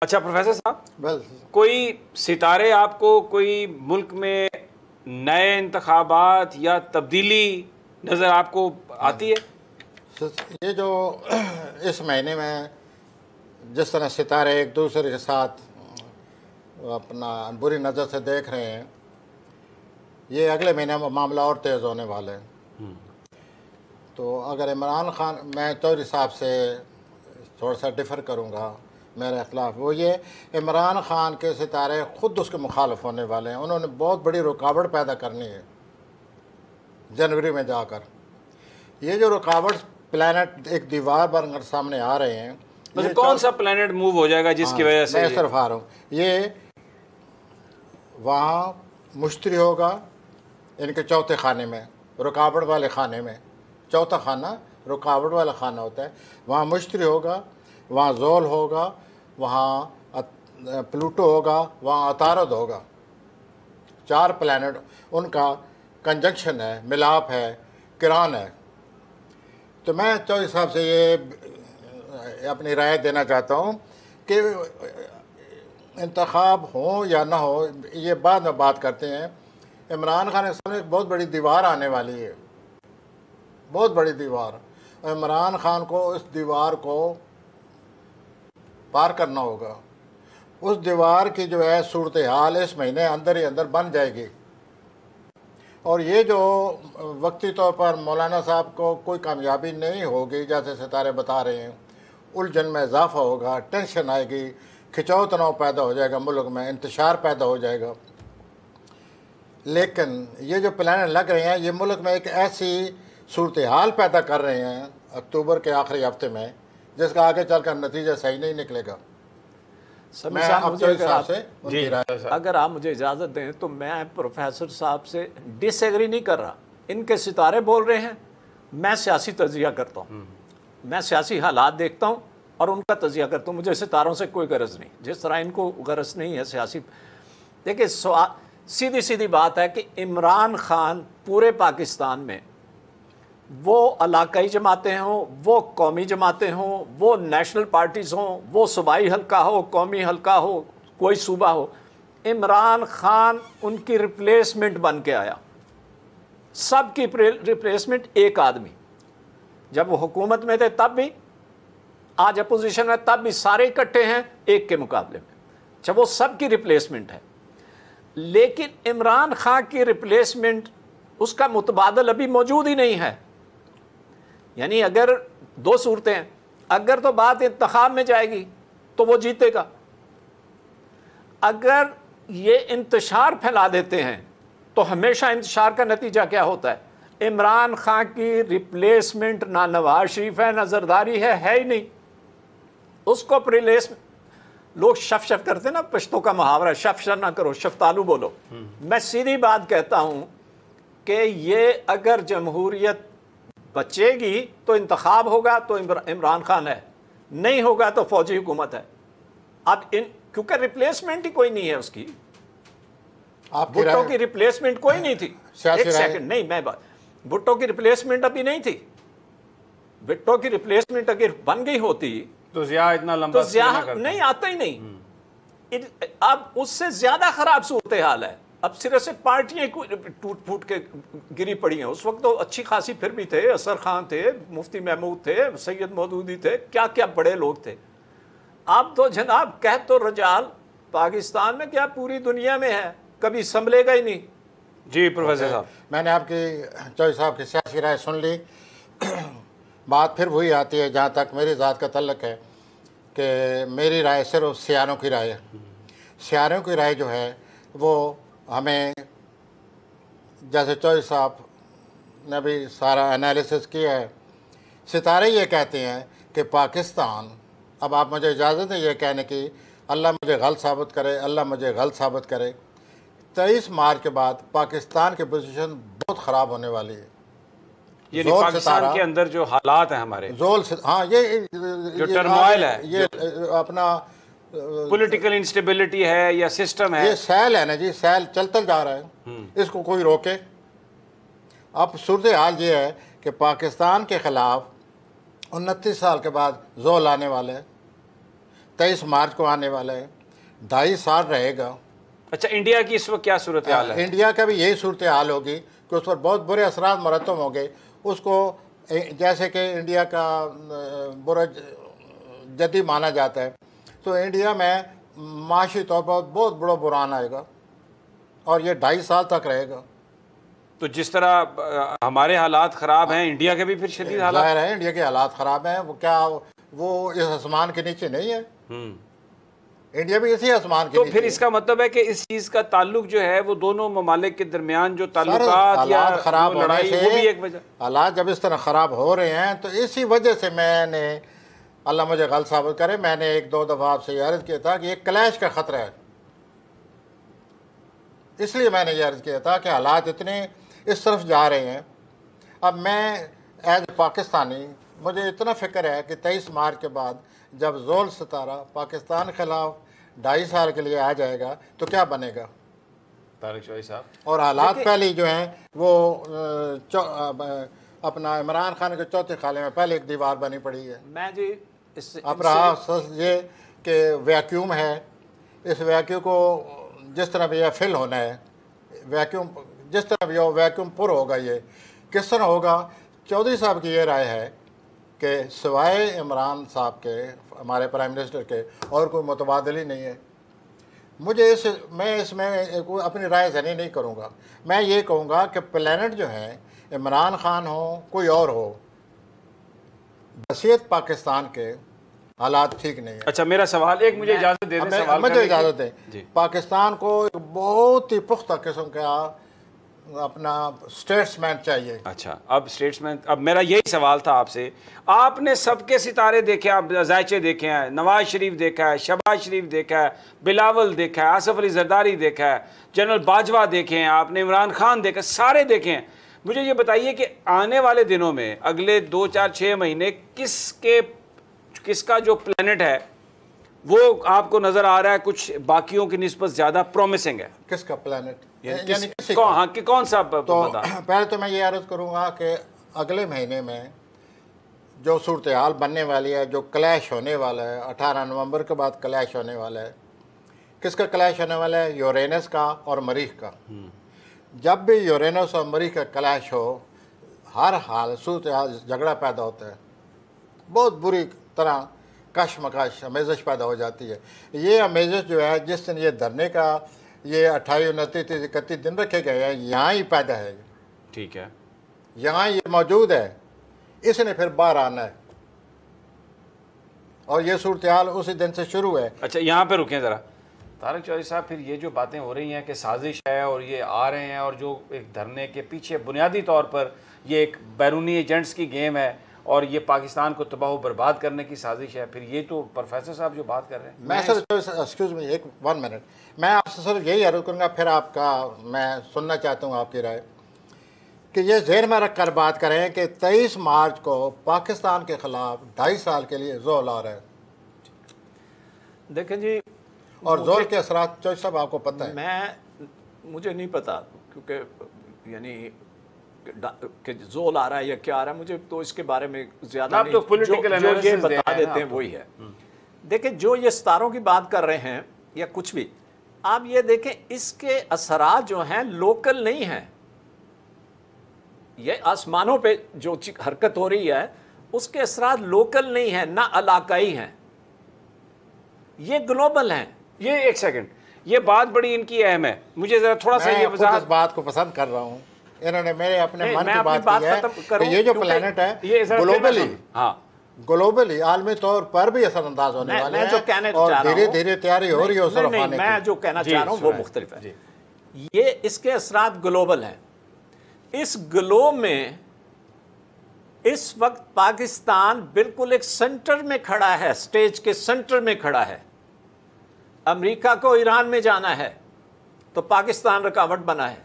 अच्छा प्रोफेसर साहब, वेल कोई सितारे आपको कोई मुल्क में नए इंतखाबात या तब्दीली नज़र आपको आती है? ये जो इस महीने में जिस तरह सितारे एक दूसरे के साथ अपना बुरी नज़र से देख रहे हैं, ये अगले महीने में मामला और तेज़ होने वाले हैं। तो अगर इमरान खान, मैं चौधरी साहब से थोड़ा सा डिफ़र करूँगा मेरे ख़िलाफ़, वो ये इमरान खान के सितारे ख़ुद उसके मुखालिफ होने वाले हैं। उन्होंने बहुत बड़ी रुकावट पैदा करनी है जनवरी में जाकर। ये जो रुकावट प्लैनेट एक दीवार बनकर सामने आ रहे हैं, मतलब कौन सा प्लैनेट मूव हो जाएगा जिसकी वजह से? मैं इस तरफ आ रहा हूँ। ये वहाँ मुश्तरी होगा इनके चौथे खाने में, रुकावट वाले खाने में। चौथा खाना रुकावट वाला खाना होता है। वहाँ मुश्तरी होगा, वहाँ जोल होगा, वहाँ प्लूटो होगा, वहाँ अतारद होगा। 4 प्लैनेट उनका कंजक्शन है, मिलाप है, किरान है। तो मैं चौधरी साहब से ये अपनी राय देना चाहता हूँ कि इंतखाब हो या ना हो, ये बाद में बात करते हैं। इमरान खान के सामने एक बहुत बड़ी दीवार आने वाली है, बहुत बड़ी दीवार। इमरान खान को इस दीवार को पार करना होगा। उस दीवार की जो है सूरत हाल इस महीने अंदर ही अंदर बन जाएगी। और ये जो वक्ती तौर पर मौलाना साहब को कोई कामयाबी नहीं होगी, जैसे सितारे बता रहे हैं, उलझन में इजाफा होगा, टेंशन आएगी, खिंचाव तनाव पैदा हो जाएगा, मुल्क में इंतशार पैदा हो जाएगा। लेकिन ये जो प्लान लग रहे हैं, ये मुल्क में एक ऐसी सूरत हाल पैदा कर रहे हैं अक्टूबर के आखिरी हफ्ते में, जिसका आगे चलकर नतीजा सही नहीं निकलेगा। मैं अगर आप मुझे इजाज़त दें तो मैं प्रोफेसर साहब से डिसएग्री नहीं कर रहा। इनके सितारे बोल रहे हैं, मैं सियासी तजिया करता हूँ, मैं सियासी हालात देखता हूँ और उनका तजिया करता हूँ। मुझे सितारों से कोई गरज नहीं, जिस तरह इनको गरज नहीं है सियासी। देखिए सीधी सीधी बात है कि इमरान खान पूरे पाकिस्तान में, वो इलाकाई जमातें हों, वो कौमी जमातें हों, वो नेशनल पार्टीज़ हों, वो सूबाई हल्का हो, कौमी हल्का हो, कोई सूबा हो, इमरान खान उनकी रिप्लेसमेंट बन के आया। सबकी रिप्लेसमेंट एक आदमी। जब वो हुकूमत में थे तब भी, आज अपोजिशन में तब भी, सारे इकट्ठे हैं एक के मुकाबले में। जब वो सबकी रिप्लेसमेंट है, लेकिन इमरान खान की रिप्लेसमेंट, उसका मुतबादल अभी मौजूद ही नहीं है। यानी अगर 2 सूरतें हैं, अगर तो बात इंतखाब में जाएगी तो वो जीतेगा। अगर ये इंतशार फैला देते हैं तो हमेशा इंतशार का नतीजा क्या होता है? इमरान खान की रिप्लेसमेंट ना नवाज शरीफ है, ना जरदारी है ही नहीं। उसको रिप्लेस, लोग शफ करते ना, पश्तो का मुहावरा, शफ ना करो, शफ्तालू बोलो। मैं सीधी बात कहता हूं कि ये अगर जमहूरियत बचेगी तो इंतखाब होगा तो इमरान खान है, नहीं होगा तो फौजी हुकूमत है। अब क्योंकि रिप्लेसमेंट ही कोई नहीं है उसकी। भुट्टो की रिप्लेसमेंट कोई नहीं थी। एक सेकंड, नहीं मैं बात, भुट्टो की रिप्लेसमेंट अभी नहीं थी। भुट्टो की रिप्लेसमेंट अगर बन गई होती तो जिया इतना लंबा तो जिया नहीं आता ही नहीं। अब उससे ज्यादा खराब सूरत हाल है। अब सिरे से पार्टियां टूट फूट के गिरी पड़ी हैं। उस वक्त तो अच्छी खासी फिर भी थे, असर खान थे, मुफ्ती महमूद थे, सैयद मौदूदी थे, क्या क्या बड़े लोग थे। अब तो जनाब कह तो रजाल पाकिस्तान में क्या पूरी दुनिया में है, कभी संभलेगा ही नहीं। जी प्रोफेसर साहब, मैंने आपकी चौधरी साहब की सियासी राय सुन ली। बात फिर वही आती है जहाँ तक मेरी ज़ात का तल्लक है कि मेरी राय सिर्फ सियारों की राय है। सियारों की राय जो है वो हमें, जैसे चौधरी साहब ने भी सारा एनालिसिस किया है, सितारे ये कहते हैं कि पाकिस्तान, अब आप मुझे इजाज़त है ये कहने की, अल्लाह मुझे गलत साबित करे, अल्लाह मुझे गलत साबित करे, 23 मार्च के बाद पाकिस्तान की पोजीशन बहुत ख़राब होने वाली है। ये पाकिस्तान के अंदर जो हालात हैं हमारे, हाँ, ये जो टर्मोइल है, ये अपना पॉलिटिकल इंस्टेबिलिटी है या सिस्टम है, ये सैल है ना जी, सैल चलता जा रहा है, इसको कोई रोके। अब सूरत हाल ये है कि पाकिस्तान के ख़िलाफ़ 29 साल के बाद जोल आने वाले हैं। 23 मार्च को आने वाला है, 2.5 साल रहेगा। अच्छा, इंडिया की इस वक्त क्या सूरत हाल है? इंडिया का भी यही सूरत हाल होगी कि उस पर बहुत बुरे असरात मरतब होंगे। उसको जैसे कि इंडिया का बुरा जदी माना जाता है, तो इंडिया में माशी तौर पर बहुत बड़ा बुरान आएगा और ये 2.5 साल तक रहेगा। तो जिस तरह हमारे हालात ख़राब हैं, इंडिया के भी फिर शदीद हालात जाहिर है इंडिया के हालात ख़राब हैं। वो क्या वो इस आसमान के नीचे नहीं है? इंडिया भी इसी आसमान के तो नीचे फिर है। इसका मतलब है कि इस चीज़ का ताल्लुक जो है वो दोनों ममालिक के दरमियान जो ताल्लुकात या हालात ख़राब जो होने लड़ाई, वो भी एक वजह। हालात जब इस तरह ख़राब हो रहे हैं तो इसी वजह से मैंने, अल्लाह मुझे गलत साबित करे, मैंने 1-2 दफ़ा आपसे ये अर्ज़ किया था कि एक क्लैश का ख़तरा है। इसलिए मैंने ये अर्ज़ किया था कि हालात इतने इस तरफ जा रहे हैं। अब मैं एज पाकिस्तानी, मुझे इतना फ़िक्र है कि 23 मार्च के बाद जब ज़ोल सितारा पाकिस्तान के ख़िलाफ़ 2.5 साल के लिए आ जाएगा तो क्या बनेगा तारिक शौरी साहब। और हालात पहले जो हैं वो अपना इमरान खान के चौथे खाले में पहले एक दीवार बनी पड़ी है। मैं जी इस अब रहा ये कि वैक्यूम है, इस वैक्यूम को जिस तरह भी यह फिल होना है, वैक्यूम जिस तरह भी हो वैक्यूम पुर होगा। ये किस तरह होगा? चौधरी साहब की ये राय है कि सिवाय इमरान साहब के, हमारे प्राइम मिनिस्टर के, और कोई मुतबादल ही नहीं है। मैं इसमें अपनी राय ज़नी नहीं करूँगा। मैं ये कहूँगा कि प्लेनेट जो है, इमरान खान हो कोई और हो, बसीयत पाकिस्तान के हालात ठीक नहीं है। अच्छा, मेरा सवाल, एक मुझे इजाज़त दे दें सवाल मुझे इजाज़त दें। जी। पाकिस्तान को एक बहुत ही पुख्ता किस्म का अपना स्टेट्समैन चाहिए। अच्छा, अब स्टेट्समैन, अब मेरा यही सवाल था आपसे। आपने सबके सितारे देखे, आप जायचे देखे हैं, नवाज शरीफ देखा है, शहबाज शरीफ देखा है, बिलावल देखा है, आसिफ अली जरदारी देखा है, जनरल बाजवा देखे हैं, आपने इमरान खान देखा, सारे देखे हैं। मुझे ये बताइए कि आने वाले दिनों में, अगले 2, 4, 6 महीने किसका जो प्लेनेट है वो आपको नज़र आ रहा है कुछ बाकियों की निस्बत ज़्यादा प्रॉमिसिंग है? किसका प्लेनेट? यानी कौन सा तो पहले तो मैं ये अर्ज़ करूँगा कि अगले महीने में जो सूरत हाल बनने वाली है, जो क्लैश होने वाला है, 18 नवंबर के बाद क्लैश होने वाला है। किसका क्लैश होने वाला है? यूरेनस का और मरीख का। जब भी यूरेनस और मरीख का क्लैश हो, हर हाल सूरत हाल झगड़ा पैदा होता है, बहुत बुरी तरह कशमकश अमेज़श पैदा हो जाती है। ये अमेज़श जो है, जिस दिन ये धरने का ये 28, 29, 31 दिन रखे गए हैं, यहाँ ही पैदा है। ठीक है, यहाँ ये मौजूद है, इसने फिर बाहर आना है और ये सूरत हाल उसी दिन से शुरू है। अच्छा, यहाँ पे रुकें ज़रा तारिक चौधरी साहब। फिर ये जो बातें हो रही हैं कि साजिश है और ये आ रहे हैं, और जो एक धरने के पीछे बुनियादी तौर पर ये एक बैरूनी एजेंट्स की गेम है और ये पाकिस्तान को तबाह बर्बाद करने की साजिश है, फिर ये तो प्रोफेसर साहब जो बात कर रहे हैं। मैं सर, एक्सक्यूज़ मी, 1 मिनट, मैं आपसे सर यही अर्ज़ करूँगा, फिर आपका मैं सुनना चाहता हूँ आपकी राय, कि ये ज़हन में रख कर बात करें कि 23 मार्च को पाकिस्तान के ख़िलाफ़ 2.5 साल के लिए ज़ोल आ रहा है। देखें जी, और ज़ोल के असरात चौधरी साहब आपको पता है? मुझे नहीं पता, क्योंकि यानी कि ज़ोल आ रहा है या क्या आ रहा है, मुझे तो इसके बारे में ज़्यादा नहीं। तो पॉलिटिकल जो ये बता देते हैं वही है। देखिए, जो ये सितारों की बात कर रहे हैं या कुछ भी, आप ये देखें, इसके असरात जो हैं लोकल नहीं हैं। ये आसमानों पे जो हरकत हो रही है उसके असरात लोकल नहीं है, ना इलाकाई हैं, ये ग्लोबल हैं। ये एक सेकंड, ये बात बड़ी इनकी अहम है, मुझे जरा थोड़ा सा ये इस बात को पसंद कर रहा हूँ। इन्होंने मेरे अपने मन की बात की है कि ये जो प्लेनेट है ग्लोबली, ग्लोबली आलमी तौर पर भी असरअंदाज होने वाले हैं और धीरे धीरे तैयारी हो रही है उस तरफ आने की। मैं जो कहना चाह रहा हूँ वो मुख्तलिफ है। ये इसके असरात ग्लोबल हैं। इस ग्लोब में इस वक्त पाकिस्तान बिल्कुल एक सेंटर में खड़ा है, स्टेज के सेंटर में खड़ा है। अमेरिका को ईरान में जाना है तो पाकिस्तान रुकावट बना है।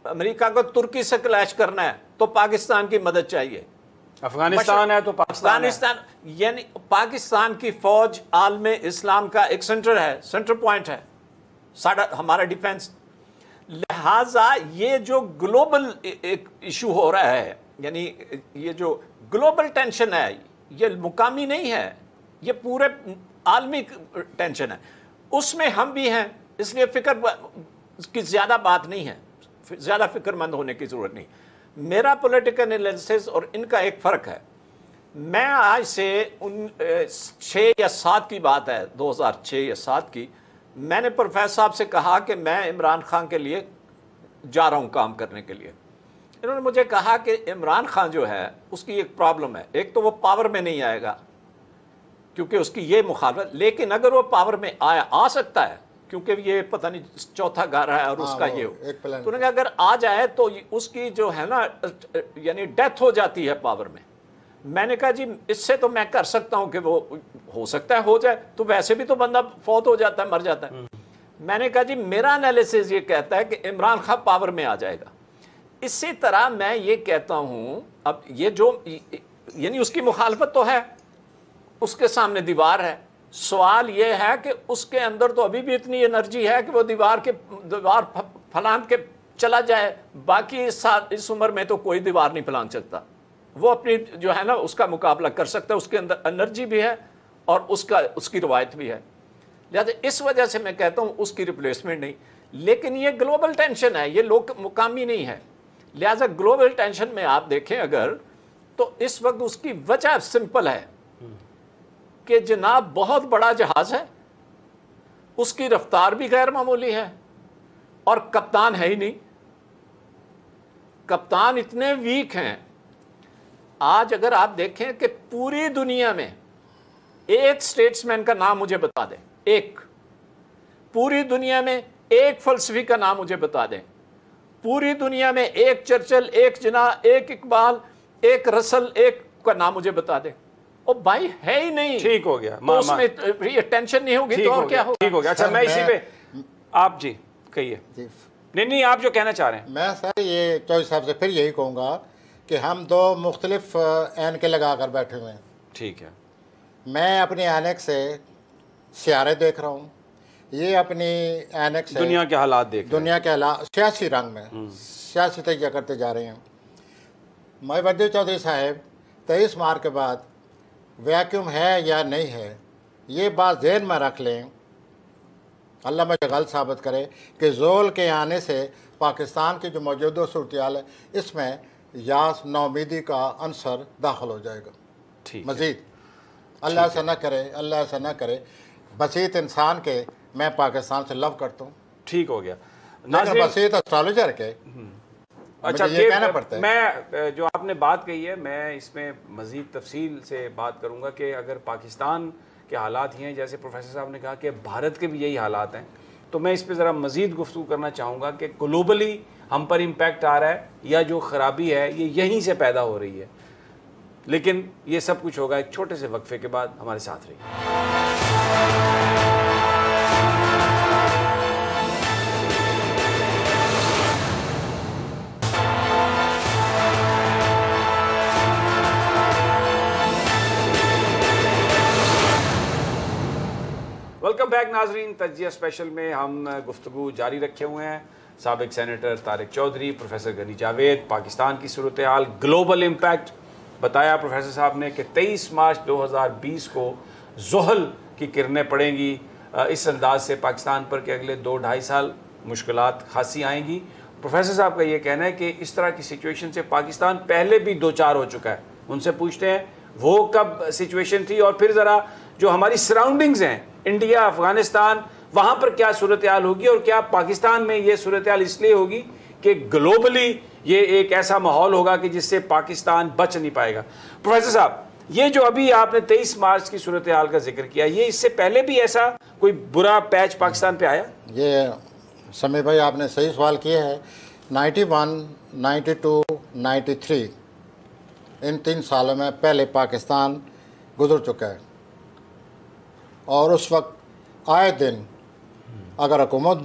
अमेरिका को तुर्की से क्लैश करना है तो पाकिस्तान की मदद चाहिए। अफगानिस्तान है तो अफगानिस्तान, यानी पाकिस्तान की फौज आलमे इस्लाम का एक सेंटर है, सेंटर पॉइंट है हमारा डिफेंस। लिहाजा ये जो ग्लोबल एक इशू हो रहा है, यानी ये जो ग्लोबल टेंशन है, ये मुकामी नहीं है, ये पूरे आलमी टेंशन है, उसमें हम भी हैं, इसलिए फिक्र की ज़्यादा बात नहीं है, ज़्यादा फिक्रमंद होने की ज़रूरत नहीं। मेरा पॉलिटिकल एनालिसिस और इनका एक फ़र्क है। मैं आज से 6 या 7 की बात है, 2006 या 7 की, मैंने प्रोफेसर साहब से कहा कि मैं इमरान खान के लिए जा रहा हूँ काम करने के लिए। इन्होंने मुझे कहा कि इमरान खान जो है उसकी एक प्रॉब्लम है, एक तो वो पावर में नहीं आएगा क्योंकि उसकी ये मुखालफत, लेकिन अगर वो पावर में आ सकता है क्योंकि ये पता नहीं चौथा घर है और उसका ये हो, तो उन्होंने कहा अगर आ जाए तो उसकी जो है ना यानी डेथ हो जाती है पावर में। मैंने कहा जी इससे तो मैं कर सकता हूँ कि वो हो सकता है हो जाए, तो वैसे भी तो बंदा फौत हो जाता है, मर जाता है। मैंने कहा जी मेरा एनालिसिस ये कहता है कि इमरान खान पावर में आ जाएगा। इसी तरह मैं ये कहता हूँ, अब ये जो यानी उसकी मुखालफत तो है, उसके सामने दीवार है, सवाल ये है कि उसके अंदर तो अभी भी इतनी एनर्जी है कि वो दीवार फलान के चला जाए। बाकी इस उम्र में तो कोई दीवार नहीं फलान सकता, वो अपनी जो है ना उसका मुकाबला कर सकता है, उसके अंदर एनर्जी भी है और उसकी रवायत भी है। लिहाजा इस वजह से मैं कहता हूँ उसकी रिप्लेसमेंट नहीं, लेकिन ये ग्लोबल टेंशन है, ये लोग मुकामी नहीं है। लिहाजा ग्लोबल टेंशन में आप देखें अगर, तो इस वक्त उसकी वजह सिंपल है कि जनाब बहुत बड़ा जहाज है, उसकी रफ्तार भी गैर मामूली है और कप्तान है ही नहीं। कप्तान इतने वीक हैं, आज अगर आप देखें कि पूरी दुनिया में एक स्टेट्समैन का नाम मुझे बता दें, एक पूरी दुनिया में एक फलसफी का नाम मुझे बता दें, पूरी दुनिया में एक चर्चिल, एक जिना, एक इकबाल, एक रसल, एक का नाम मुझे बता दें। ओ भाई है ही नहीं। ठीक हो गया, तो उसमें ये टेंशन नहीं होगी तो और क्या होगा। ठीक हो गया। अच्छा मैं इसी पे आप जी कहिए। नहीं आप जो कहना चाह रहे हैं। मैं सर ये चौधरी साहब से फिर यही कहूँगा कि हम दो मुख्तलिफ ऐनकें लगा कर बैठे हुए हैं। ठीक है। मैं अपनी ऐनक से सियारे देख रहा हूँ, ये अपनी ऐनक से दुनिया के हालात देख, दुनिया के हालात सियासी रंग में सियासी तजिया करते जा रहे हैं। मोहब्बत चौधरी साहब 23 मार्च के बाद वैक्यूम है या नहीं है, ये बात ज़हन में रख लें। अल्लाह मुझे गलत साबित करे कि ज़ोल के आने से पाकिस्तान की जो मौजूदा सूरत-ए-हाल है इसमें यास नाउमीदी का अंसर दाखिल हो जाएगा। ठीक मज़ीद अल्लाह ऐसा ना करे, अल्लाह ऐसा ना करे। बसीत इंसान के मैं पाकिस्तान से लव करता हूँ। ठीक हो गया। बसीत एस्ट्रोलॉजर के अच्छा ये कहना पड़ता है। मैं जो आपने बात कही है, मैं इसमें मज़ीद तफसील से बात करूँगा कि अगर पाकिस्तान के हालात ही हैं जैसे प्रोफेसर साहब ने कहा कि भारत के भी यही हालात हैं, तो मैं इस पर ज़रा मज़ीद गुफ्तगू करना चाहूँगा कि ग्लोबली हम पर इम्पैक्ट आ रहा है या जो ख़राबी है ये यहीं से पैदा हो रही है। लेकिन ये सब कुछ होगा एक छोटे से वक्फे के बाद। हमारे साथ रहिए। वेलकम बैक नाजरीन। तजिया स्पेशल में हम गुफ्तगू जारी रखे हुए हैं। साबिक सेनेटर तारिक चौधरी, प्रोफेसर गनी जावेद, पाकिस्तान की सूरत हाल, ग्लोबल इम्पैक्ट बताया प्रोफेसर साहब ने कि 23 मार्च 2020 को ज़ोहल की किरणें पड़ेंगी इस अंदाज से पाकिस्तान पर कि अगले 2-2.5 साल मुश्किलात खासी आएंगी। प्रोफेसर साहब का ये कहना है कि इस तरह की सिचुएशन से पाकिस्तान पहले भी 2-4 हो चुका है। उनसे पूछते हैं वो कब सिचुएशन थी और फिर ज़रा जो हमारी सराउंडिंग्स हैं इंडिया, अफ़गानिस्तान, वहाँ पर क्या सूरत हाल होगी और क्या पाकिस्तान में ये सूरत हाल इसलिए होगी कि ग्लोबली ये एक ऐसा माहौल होगा कि जिससे पाकिस्तान बच नहीं पाएगा। प्रोफेसर साहब, ये जो अभी आपने 23 मार्च की सूरत हाल का जिक्र किया, ये इससे पहले भी ऐसा कोई बुरा पैच पाकिस्तान पे आया? ये समीर भाई आपने सही सवाल किया है। 91, 92, 93 इन 3 सालों में पहले पाकिस्तान गुजर चुका है और उस वक्त आए दिन अगर हुकूमत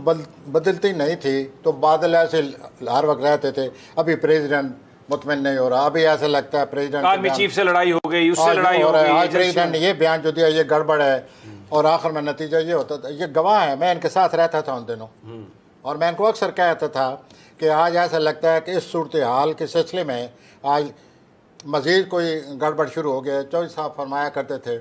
बदलती नहीं थी तो बादल ऐसे हर वक्त रहते थे। अभी प्रेसिडेंट मुतमिन नहीं हो रहा, अभी ऐसा लगता है प्रेसिडेंट आर्मी चीफ से लड़ाई हो गई, उससे लड़ाई हो गई, आज प्रेसिडेंट ने ये बयान जो दिया ये गड़बड़ है और आखिर में नतीजा ये होता था। ये गवाह है, मैं इनके साथ रहता था उन दिनों और मैं इनको अक्सर कहता था कि आज ऐसा लगता है कि इस सूरत हाल के सिलसिले में आज मज़ीद कोई गड़बड़ शुरू हो गया। चौधरी साहब फरमाया करते थे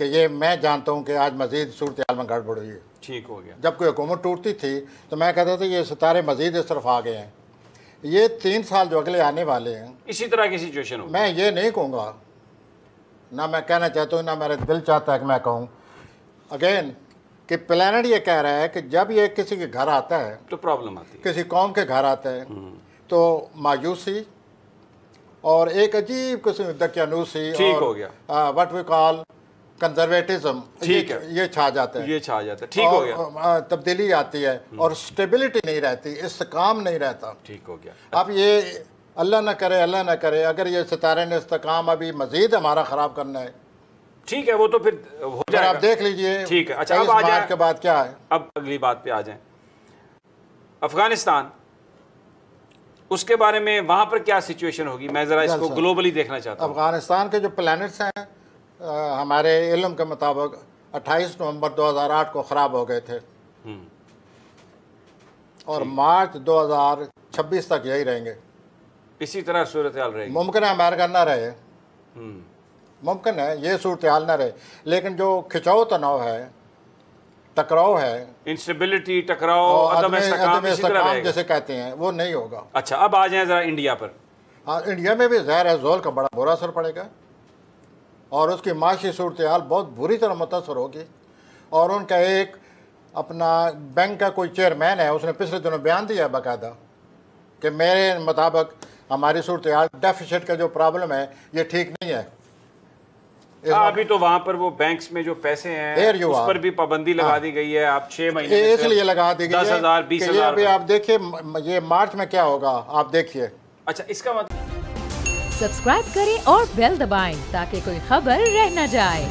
कि ये मैं जानता हूँ कि आज मज़ीद सूरत हाल में गड़बड़ हुई है। ठीक हो गया। जब कोई हुकूमत टूटती थी तो मैं कहता था ये सितारे मज़ीद इस तरफ आ गए हैं। ये 3 साल जो अगले आने वाले हैं इसी तरह की सिचुएशन होगी। मैं ये नहीं कहूँगा, ना मैं कहना चाहता हूँ, ना मेरा दिल चाहता है कि मैं कहूँ अगेन कि प्लानट ये कह रहा है कि जब ये किसी के घर आता है तो प्रॉब्लम आती है, किसी कौम के घर आता है तो मायूसी और एक अजीब किस्म की दकियानूसी ठीक हो गया, व्हाट वी कॉल कंजर्वेटिज्म, ठीक है, ये छा जाता है, ये छा जाता है। ठीक हो गया। तब्दीली आती है और स्टेबिलिटी नहीं रहती, इस्तेकाम नहीं रहता। ठीक हो गया। अब ये अल्लाह ना करे अगर ये सितारे ने इस्तेकाम अभी मजीद हमारा ख़राब करना है, ठीक है, वो तो फिर हो फिर जाएगा। आप देख लीजिए। ठीक है। अच्छा, अब आ जाए के बाद क्या है, अब अगली बात पे आ जाएं। अफगानिस्तान, उसके बारे में वहां पर क्या सिचुएशन होगी? मैं जरा इसको ग्लोबली देखना चाहता हूँ। अफगानिस्तान के जो प्लैनेट्स हैं हमारे इल्म के मुताबिक 28 नवंबर 2008 को ख़राब हो गए थे और मार्च 2026 तक यही रहेंगे। इसी तरह सूरत हाल रहेगी। मुमकिन है अमेरिका ना रहे, मुमकिन है ये सूरत हाल ना रहे, लेकिन जो खिंचाव तनाव है, टकराव है, इंस्टेबिलिटी, टकराव, अदम इस्तेकाम जैसे कहते हैं, वो नहीं होगा। अच्छा, अब आ जाए जरा इंडिया पर। हाँ, इंडिया में भी ज़ाहिर है ज़ोल का बड़ा बुरा असर पड़ेगा और उसकी माशी सूरत हाल बहुत बुरी तरह मुतासर होगी। और उनका एक अपना बैंक का कोई चेयरमैन है, उसने पिछले दिनों बयान दिया बाकायदा कि मेरे मुताबिक हमारी सूरत हाल डेफिसिट का जो प्रॉब्लम है ये ठीक नहीं है। अभी तो वहाँ पर वो बैंक्स में जो पैसे हैं उस पर भी पाबंदी लगा दी गई है। आप 6 महीने इसलिए लगा दी गई है 10,000 20,000। अभी आप देखिए ये मार्च में क्या होगा, आप देखिए। अच्छा, इसका मतलब सब्सक्राइब करें और बेल दबाएं ताकि कोई खबर रह न जाए।